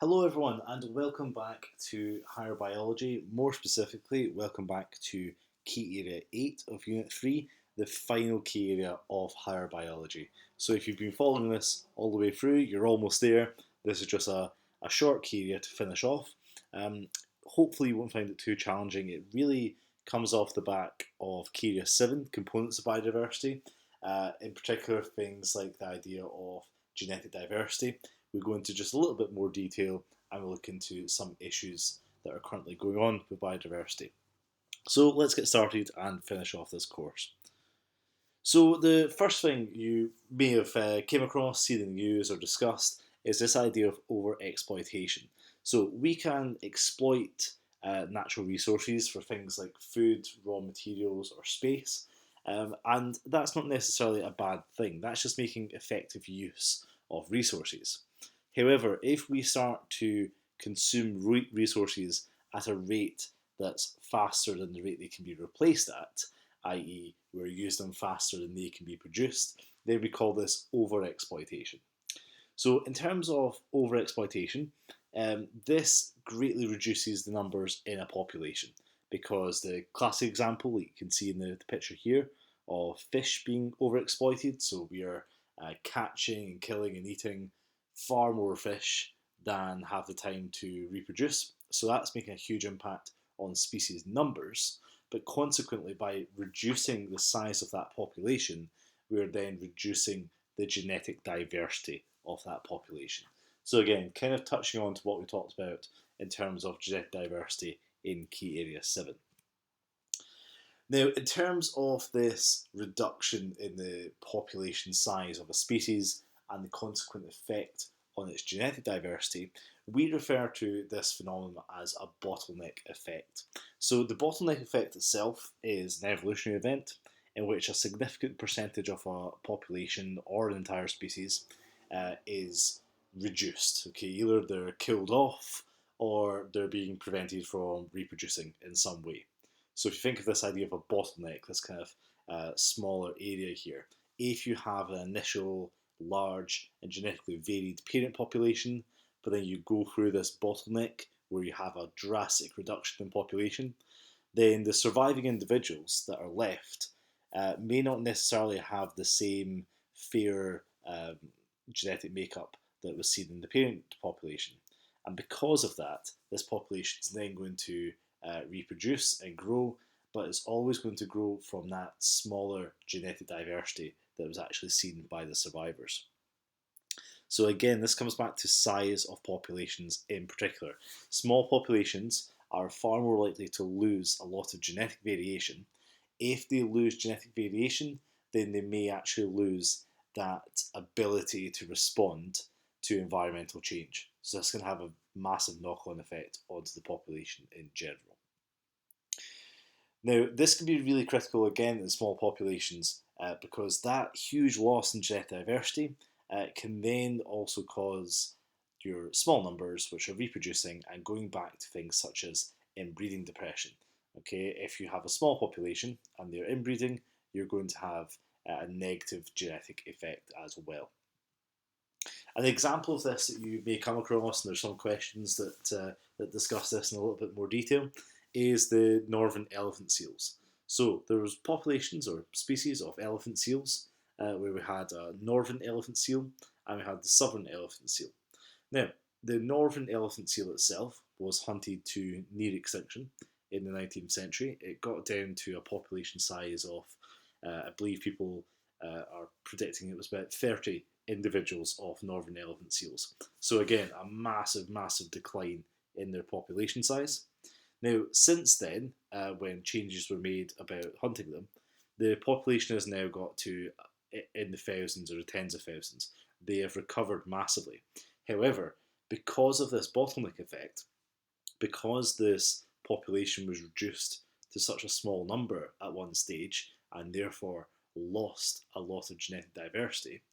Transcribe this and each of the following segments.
Hello everyone and welcome back to Higher Biology. More specifically, welcome back to Key Area 8 of Unit 3, the final key area of Higher Biology. So if you've been following this all the way through, you're almost there. This is just a short key area to finish off. Hopefully you won't find it too challenging. It really comes off the back of Key Area 7, Components of Biodiversity. In particular, things like the idea of genetic diversity. We go into just a little bit more detail and we'll look into some issues that are currently going on with biodiversity. So let's get started and finish off this course. So the first thing you may have came across, seen in the news or discussed is this idea of overexploitation. So we can exploit natural resources for things like food, raw materials or space, and that's not necessarily a bad thing. That's just making effective use of resources. However, if we start to consume resources at a rate that's faster than the rate they can be replaced at, i.e. we use them faster than they can be produced, then we call this overexploitation. So in terms of overexploitation, this greatly reduces the numbers in a population because the classic example that you can see in the picture here of fish being overexploited, so we are catching and killing and eating far more fish than have the time to reproduce. So that's making a huge impact on species numbers, but consequently by reducing the size of that population, we're then reducing the genetic diversity of that population. So again, kind of touching on to what we talked about in terms of genetic diversity in Key Area 7. Now, in terms of this reduction in the population size of a species and the consequent effect on its genetic diversity, we refer to this phenomenon as a bottleneck effect. So the bottleneck effect itself is an evolutionary event in which a significant percentage of a population or an entire species is reduced. Okay, either they're killed off or they're being prevented from reproducing in some way. So if you think of this idea of a bottleneck, this kind of smaller area here, if you have an initial large and genetically varied parent population, but then you go through this bottleneck where you have a drastic reduction in population, then the surviving individuals that are left may not necessarily have the same fair genetic makeup that was seen in the parent population. And because of that, this population is then going to reproduce and grow, but it's always going to grow from that smaller genetic diversity that was actually seen by the survivors. So again, this comes back to size of populations in particular. Small populations are far more likely to lose a lot of genetic variation. If they lose genetic variation, then they may actually lose that ability to respond to environmental change. So this can have a massive knock-on effect onto the population in general. Now, this can be really critical again in small populations because that huge loss in genetic diversity can then also cause your small numbers, which are reproducing and going back to things such as inbreeding depression. Okay, if you have a small population and they're inbreeding, you're going to have a negative genetic effect as well. An example of this that you may come across, and there's some questions that discuss this in a little bit more detail, is the northern elephant seals. So there was populations or species of elephant seals where we had a northern elephant seal and we had the southern elephant seal. Now, the northern elephant seal itself was hunted to near extinction in the 19th century. It got down to a population size of, I believe people are predicting it was about 30 individuals of northern elephant seals. So again, a massive, massive decline in their population size. Now, since then, when changes were made about hunting them, the population has now got to in the thousands or the tens of thousands. They have recovered massively. However, because of this bottleneck effect, because this population was reduced to such a small number at one stage and therefore lost a lot of genetic diversity,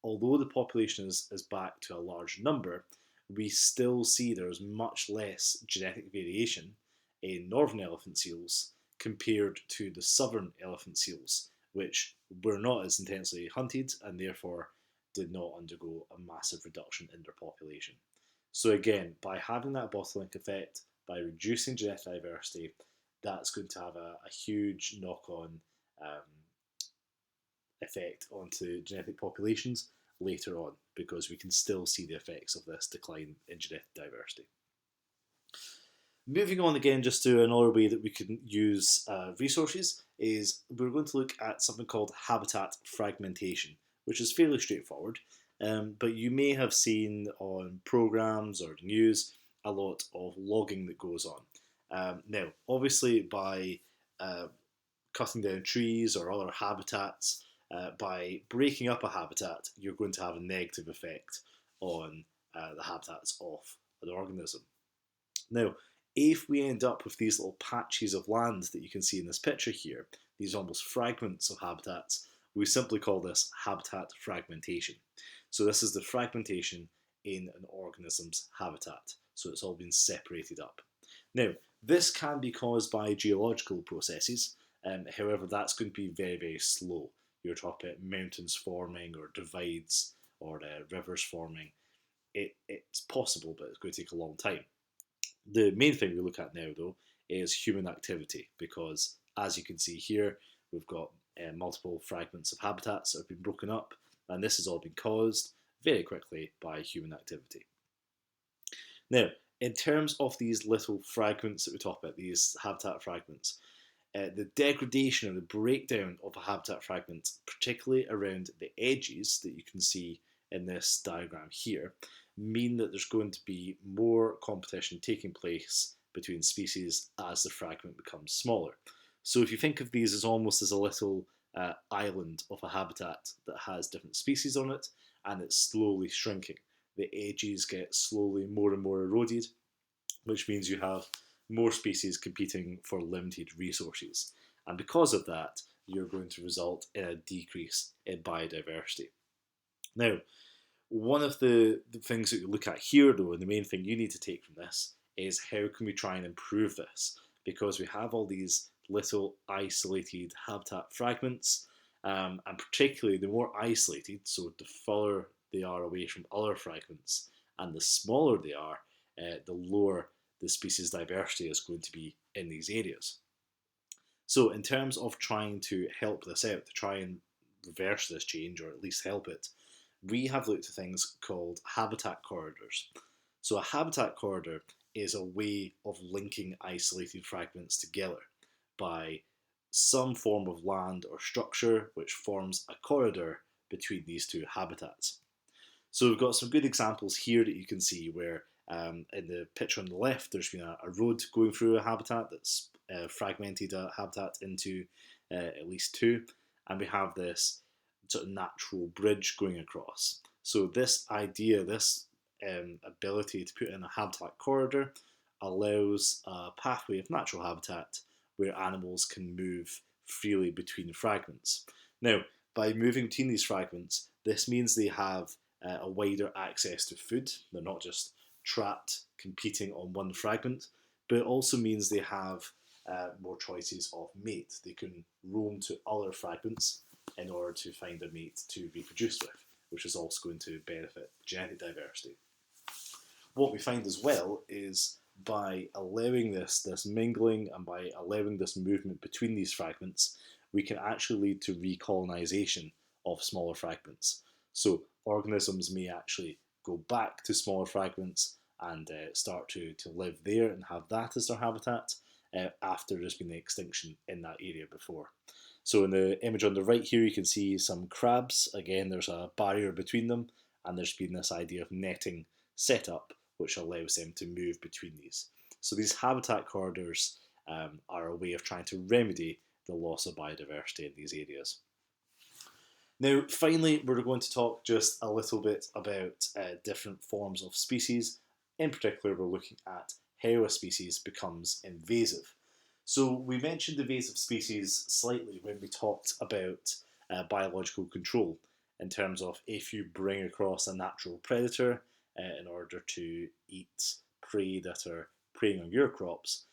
although the population is back to a large number, we still see there's much less genetic variation in northern elephant seals compared to the southern elephant seals, which were not as intensely hunted and therefore did not undergo a massive reduction in their population. So again, by having that bottleneck effect, by reducing genetic diversity, that's going to have a huge knock-on effect onto genetic populations later on, because we can still see the effects of this decline in genetic diversity. Moving on again, just to another way that we can use resources, is we're going to look at something called habitat fragmentation, which is fairly straightforward, but you may have seen on programs or news a lot of logging that goes on. Now, obviously, by cutting down trees or other habitats, by breaking up a habitat, you're going to have a negative effect on the habitats of an organism. Now, if we end up with these little patches of land that you can see in this picture here, these almost fragments of habitats, we simply call this habitat fragmentation. So this is the fragmentation in an organism's habitat. So it's all been separated up. Now, this can be caused by geological processes. However, that's going to be very, very slow. You're talking about mountains forming or divides or rivers forming. It's possible, but it's going to take a long time. The main thing we look at now, though, is human activity, because as you can see here, we've got multiple fragments of habitats that have been broken up, and this has all been caused very quickly by human activity. Now, in terms of these little fragments that we talk about, these habitat fragments, the degradation or the breakdown of a habitat fragment, particularly around the edges that you can see in this diagram here, mean that there's going to be more competition taking place between species as the fragment becomes smaller. So if you think of these as almost as a little island of a habitat that has different species on it, and it's slowly shrinking. The edges get slowly more and more eroded, which means you have more species competing for limited resources. And because of that, you're going to result in a decrease in biodiversity. Now, one of the things that you look at here, though, and the main thing you need to take from this, is how can we try and improve this? Because we have all these little isolated habitat fragments, and particularly the more isolated, so the further they are away from other fragments, and the smaller they are, the lower the species diversity is going to be in these areas. So in terms of trying to help this out, to try and reverse this change, or at least help it, we have looked at things called habitat corridors. So a habitat corridor is a way of linking isolated fragments together by some form of land or structure which forms a corridor between these two habitats. So we've got some good examples here that you can see where in the picture on the left there's been a road going through a habitat that's fragmented a habitat into at least two, and we have this sort of natural bridge going across. So this idea, this ability to put in a habitat corridor allows a pathway of natural habitat where animals can move freely between fragments. Now, by moving between these fragments, this means they have a wider access to food. They're not just trapped competing on one fragment, but it also means they have more choices of mate. They can roam to other fragments in order to find a mate to reproduce with, which is also going to benefit genetic diversity. What we find as well is by allowing this mingling and by allowing this movement between these fragments, we can actually lead to recolonisation of smaller fragments. So organisms may actually go back to smaller fragments and start to live there and have that as their habitat after there's been an extinction in that area before. So in the image on the right here, you can see some crabs. Again, there's a barrier between them, and there's been this idea of netting set up, which allows them to move between these. So these habitat corridors are a way of trying to remedy the loss of biodiversity in these areas. Now, finally, we're going to talk just a little bit about different forms of species. In particular, we're looking at how a species becomes invasive. So we mentioned invasive species slightly when we talked about biological control, in terms of if you bring across a natural predator in order to eat prey that are preying on your crops,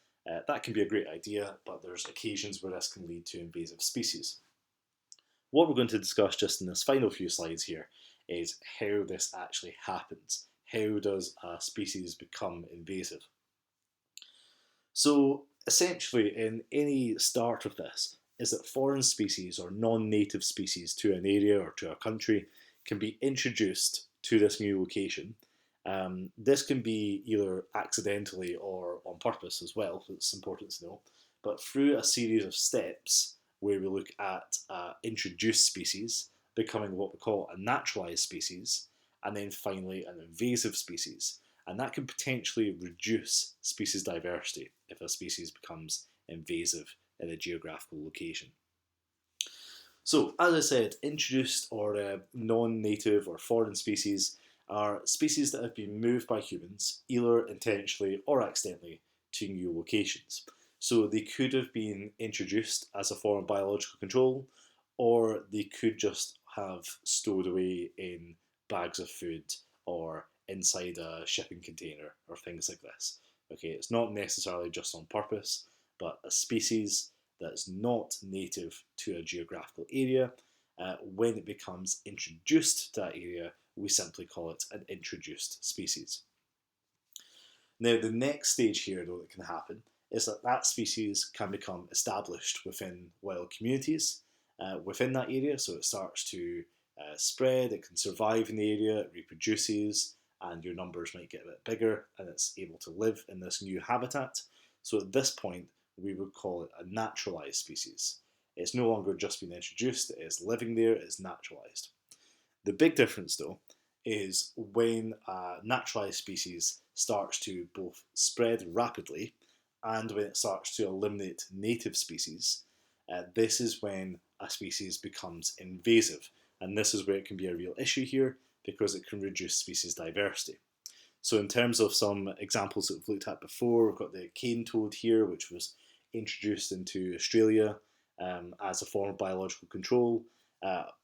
that can be a great idea, but there's occasions where this can lead to invasive species. What we're going to discuss just in this final few slides here is how this actually happens, how does a species become invasive? So essentially, in any start of this, is that foreign species or non-native species to an area or to a country can be introduced to this new location. This can be either accidentally or on purpose as well, so it's important to know. But through a series of steps where we look at introduced species becoming what we call a naturalised species, and then finally an invasive species. And that can potentially reduce species diversity if a species becomes invasive in a geographical location. So, as I said, introduced or non-native or foreign species are species that have been moved by humans, either intentionally or accidentally, to new locations. So they could have been introduced as a form of biological control, or they could just have stowed away in bags of food or inside a shipping container or things like this. Okay, it's not necessarily just on purpose, but a species that's not native to a geographical area, when it becomes introduced to that area, we simply call it an introduced species. Now, the next stage here, though, that can happen is that that species can become established within wild communities within that area. So it starts to spread, it can survive in the area, it reproduces, and your numbers might get a bit bigger, and it's able to live in this new habitat. So at this point, we would call it a naturalised species. It's no longer just been introduced, it is living there, it's naturalised. The big difference, though, is when a naturalised species starts to both spread rapidly and when it starts to eliminate native species. This is when a species becomes invasive, and this is where it can be a real issue here because it can reduce species diversity. So in terms of some examples that we've looked at before, we've got the cane toad here, which was introduced into Australia as a form of biological control.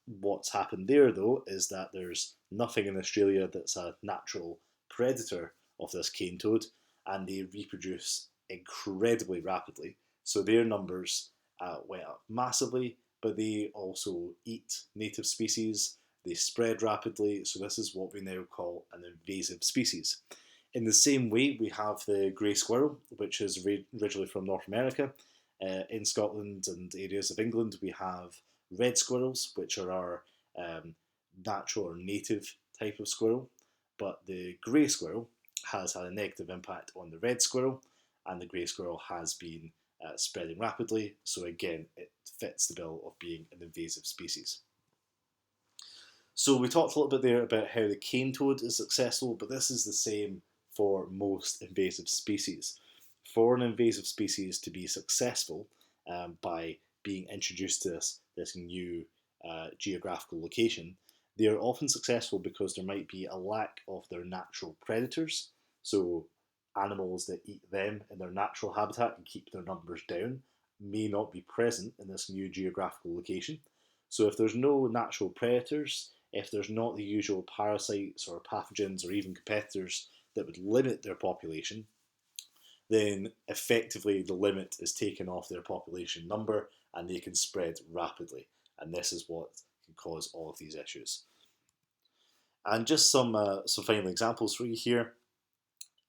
What's happened there, though, is that there's nothing in Australia that's a natural predator of this cane toad, and they reproduce incredibly rapidly. So their numbers went up massively, but they also eat native species. They spread rapidly, so this is what we now call an invasive species. In the same way, we have the grey squirrel, which is originally from North America. In Scotland and areas of England, we have red squirrels, which are our natural or native type of squirrel. But the grey squirrel has had a negative impact on the red squirrel, and the grey squirrel has been spreading rapidly. So again, it fits the bill of being an invasive species. So we talked a little bit there about how the cane toad is successful, but this is the same for most invasive species. For an invasive species to be successful by being introduced to this new geographical location, they are often successful because there might be a lack of their natural predators. So animals that eat them in their natural habitat and keep their numbers down may not be present in this new geographical location. So if there's no natural predators, if there's not the usual parasites or pathogens or even competitors that would limit their population, then effectively the limit is taken off their population number and they can spread rapidly. And this is what can cause all of these issues. And just some final examples for you here.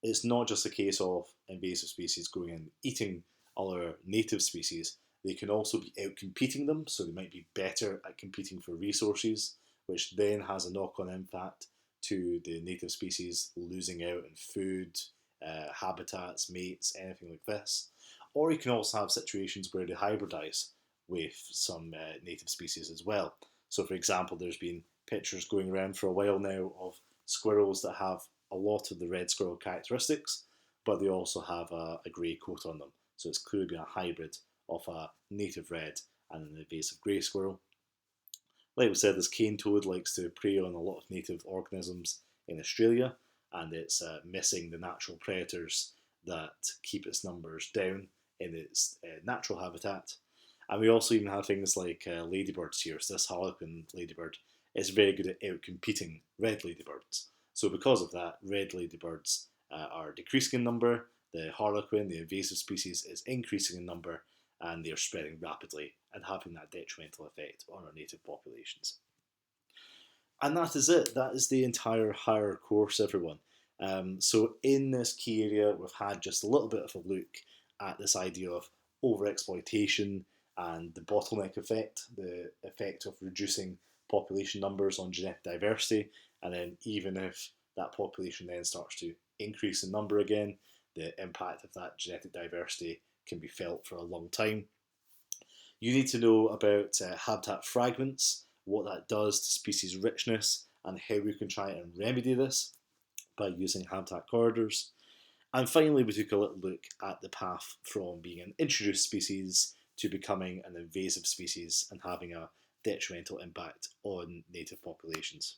It's not just a case of invasive species going and eating other native species. They can also be out competing them, so they might be better at competing for resources, which then has a knock-on impact to the native species losing out in food, habitats, mates, anything like this. Or you can also have situations where they hybridize with some native species as well. So for example, there's been pictures going around for a while now of squirrels that have a lot of the red squirrel characteristics, but they also have a grey coat on them. So it's clearly been a hybrid of a native red and an invasive grey squirrel. Like we said, this cane toad likes to prey on a lot of native organisms in Australia, and it's missing the natural predators that keep its numbers down in its natural habitat. And we also even have things like ladybirds here. So this harlequin ladybird is very good at out-competing red ladybirds. So because of that, red ladybirds are decreasing in number, the harlequin, the invasive species, is increasing in number, and they are spreading rapidly and having that detrimental effect on our native populations. And that is it. That is the entire higher course, everyone. So in this key area, we've had just a little bit of a look at this idea of overexploitation and the bottleneck effect, the effect of reducing population numbers on genetic diversity, and then even if that population then starts to increase in number again, the impact of that genetic diversity can be felt for a long time. You need to know about habitat fragments, what that does to species richness, and how we can try and remedy this by using habitat corridors. And finally, we took a little look at the path from being an introduced species to becoming an invasive species and having a detrimental impact on native populations.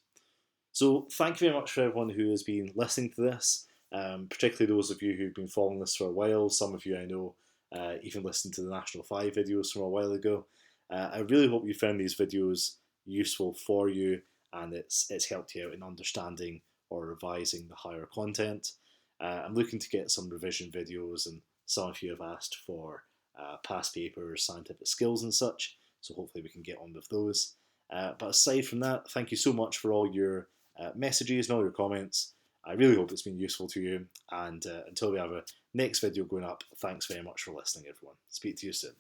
So thank you very much for everyone who has been listening to this, particularly those of you who've been following this for a while. Some of you I know even listened to the National 5 videos from a while ago. I really hope you found these videos useful for you and it's helped you out in understanding or revising the higher content. I'm looking to get some revision videos, and some of you have asked for past papers, scientific skills and such, so hopefully we can get on with those. But aside from that, thank you so much for all your messages and all your comments. I really hope it's been useful to you, and until we have a next video going up, thanks very much for listening, everyone. Speak to you soon.